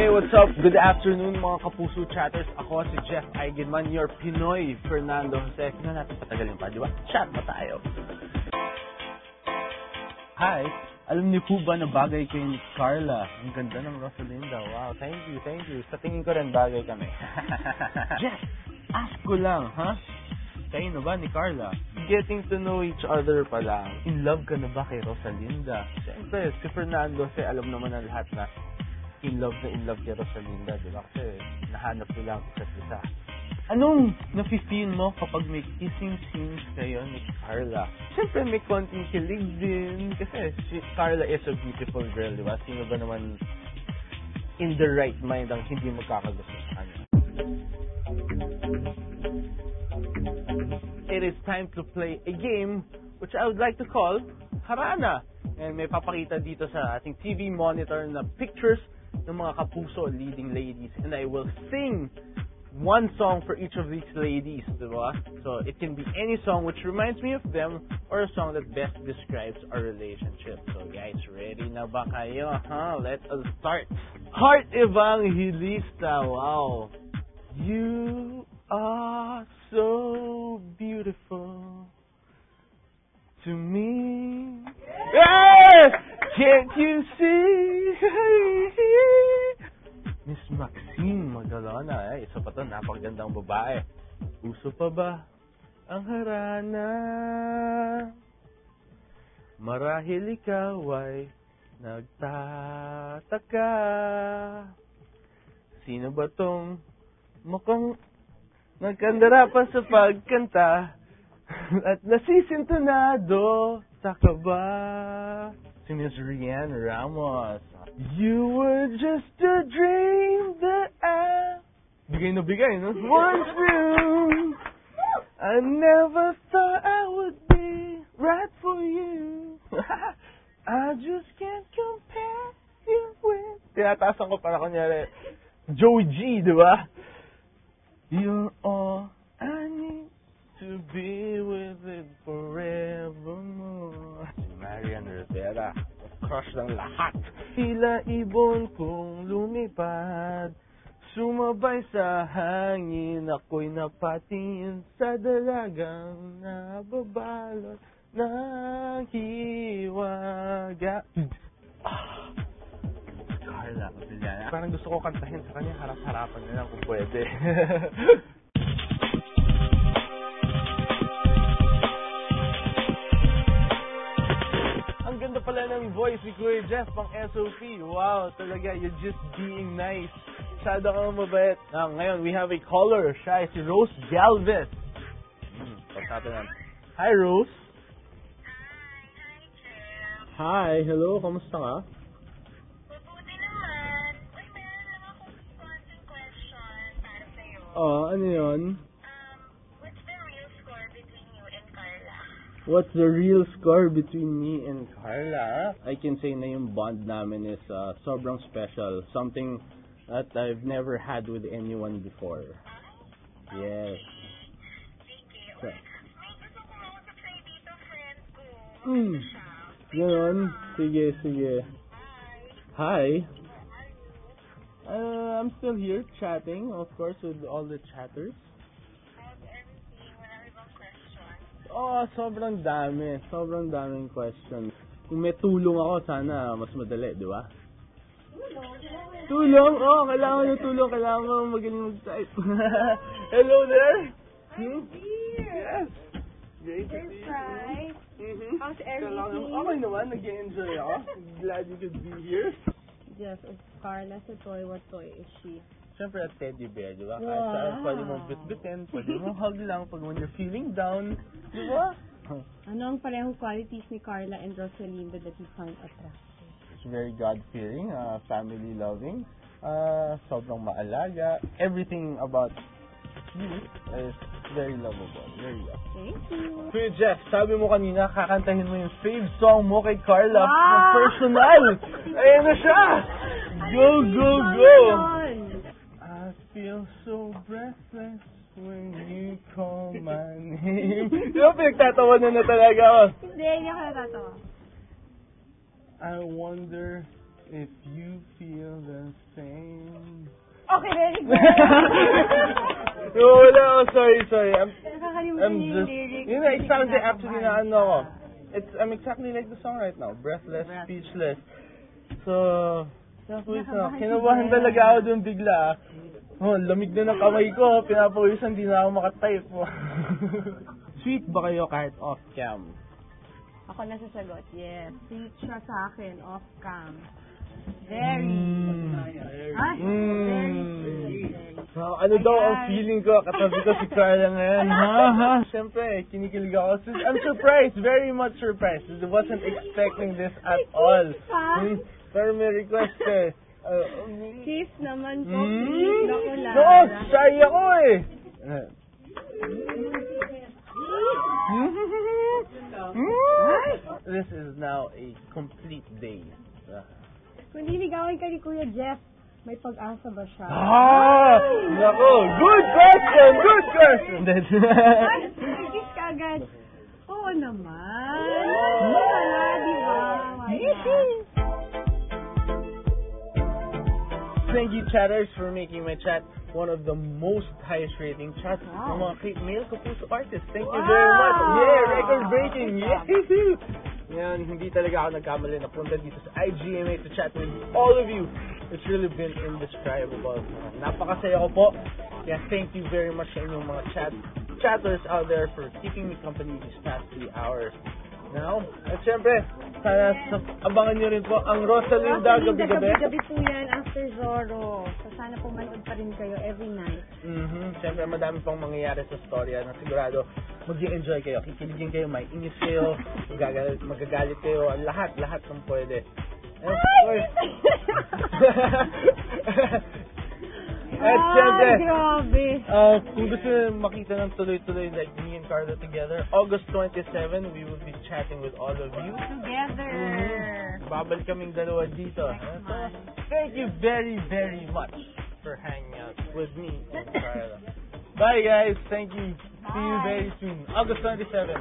Hey, what's up? Good afternoon mga Kapuso Chatters. Ako si Jeff Eigenman, your Pinoy Fernando Jose. Hindi na natin patagalin pa, di ba? Chat na tayo. Hi! Alam niyo po ba na bagay kayo ni Carla? Ang ganda ng Rosalinda. Wow, thank you, thank you. Sa tingin ko rin bagay kami. Jeff, ask ko lang, ha? Kayo na ba ni Carla? Getting to know each other pa lang. In love ka na ba kay Rosalinda? Siyempre, si Fernando kasi alam naman na lahat na in love kay Rosalinda, di ba? Kasi nahanap nila ang isa't isa. Anong nafe-feel mo kapag may kissing scenes kayo ni Carla? Siyempre may konting kilig din kasi si Carla is a beautiful girl, di ba? Sino ba naman in the right mind ang hindi magkakagusto sa kanya? It is time to play a game which I would like to call Harana. And may papakita dito sa ating TV monitor na pictures ng mga kapuso leading ladies. And I will sing one song for each of these ladies, diba? So it can be any song which reminds me of them or a song that best describes our relationship. So guys, ready na ba kayo? Let us start. Heart Evangelista, wow. You are so beautiful to me. Yeah! Can't you see? Miss Maxine Magalona, isa pa to, napakagandang babae. Uso pa ba ang harana? Marahil ikaw ay nagtataka. Sino ba tong mukhang nagkandara pa sa pagkanta at nasisintonado sa kaba? Si Miss Rianne Ramos. You were just a dream that I... Bigay na bigay, no? Once knew. I never thought I would be right for you. I just can't compare you with... Tinatasan ko para kunyari Joey G, di ba? You're all I need to be with it forevermore. Si Marian Rivera. Crush ng lahat. Tila ibon kong lumipad, sumabay sa hangin, ako'y napatingin sa dalagang nababalot ng hiwaga. Carla, parang gusto ko kantahin sa kanya, harap-harapan na lang kung pwede. Pala ng voice ni Kuya Jeff pang SOP. Wow, talaga, you're just being nice. Masyado kang mabait. Ngayon, we have a caller. Siya ay si Rose Galvez. Pagkata natin. Hi, Rose. Hi, hello. Kamusta ka? Mabuti naman. Uy, meron lang akong constant question para sa'yo. Ano yun? What's the real score between you and Carla? What's the real score between me and Carla? I can say na yung bond namin is sobrang special. Something that I've never had with anyone before. Yes. Sige. Uy, may gusto ko mausap sa'yo dito, friend ko. Ganon. Sige. Hi. Hi. I'm still here chatting, of course, with all the chatters. Sobrang daming questions. Kung may tulong ako, sana mas madali, di ba? Tulong? Kailangan nyo tulong. Kailangan ko magaling mag-type. Hello there! Yes! Great to see you. How's everything? Okay naman, nag-enjoy ako. Glad you could be here. Jeff, if Carla sa toy, what toy is she? Siyempre, a teddy bear, di ba? Kahit saan, pwede mong bitbitin, pwede mong hug lang pag when you're feeling down, di ba? Ano ang parehong qualities ni Carla and Rosalinda that you find attractive? It's very God-fearing, family-loving, sobrang maalaga. Everything about you is very lovable, very lovable. Thank you. Kuya Jeff, sabi mo kanina, kakantahin mo yung fave song mo kay Carla. Wow! Personal! Ayan na siya! Go, go, go! I feel so breathless when you call my name. Di ba pinagtatawanan na talaga ako? Hindi ako natatawa. I wonder If you feel the same. Okay, very good. No, sorry. Nakakalimutan I'm niya yung just, lyrics. you know, it sounds like actually na ano ako. I'm exactly like the song right now. Breathless, speechless. So, kinabahan talaga ako dun bigla. Oh, lamig na ng kamay ko. Pinapawisan, di na ako makatype. Sweet ba kayo kahit off-cam? Ako nasasagot, yes. Sweet siya sa akin, off-cam. Very. Ay, very sweet. Ano daw ang feeling ko? Katabi ko si Carla ngayon. Ha? Siyempre, kinikilig ako. I'm surprised. Very much surprised. I wasn't expecting this at all. Pero may request eh. Kiss naman po, please. Naku, Lara. No, shy ako eh. This is now a complete day. Kung niligawan ka ni Kuya Jeff, may pag-asa ba siya? Nako, good question. Kiss ka agad. Oo naman. Wala, di ba? Thank you, chatters, for making my chat one of the most highest rating chats ng mga male kapuso artists. Thank you very much. Yeah, record breaking. Yeah. Yan, hindi talaga ako nagkamali na punta dito sa IGMA to chat with all of you. It's really been indescribable. Napakasaya ko po. Yeah, thank you very much sa inyong mga chatters out there for keeping me company these past 3 hours. Now, at syempre, sana abangan nyo rin po ang Rosalinda gabi-gabi. Gabi po yan after Zorro. So sana po manood pa rin kayo every night. Syempre, madami pang mangyayari sa storya na sigurado mag-enjoy kayo, kikiligin kayo, may inis kayo, magagalit kayo, lahat ng pwede. And of course, at syempre, grabe. Kung gusto nyo makita ng tuloy-tuloy like me and Carla together, August 27, we will be chatting with all of you. Together. Babalik kaming dalawa dito. Thank you very, very much for hanging out with me and Carla. Bye guys. Thank you. See you very soon. August 27.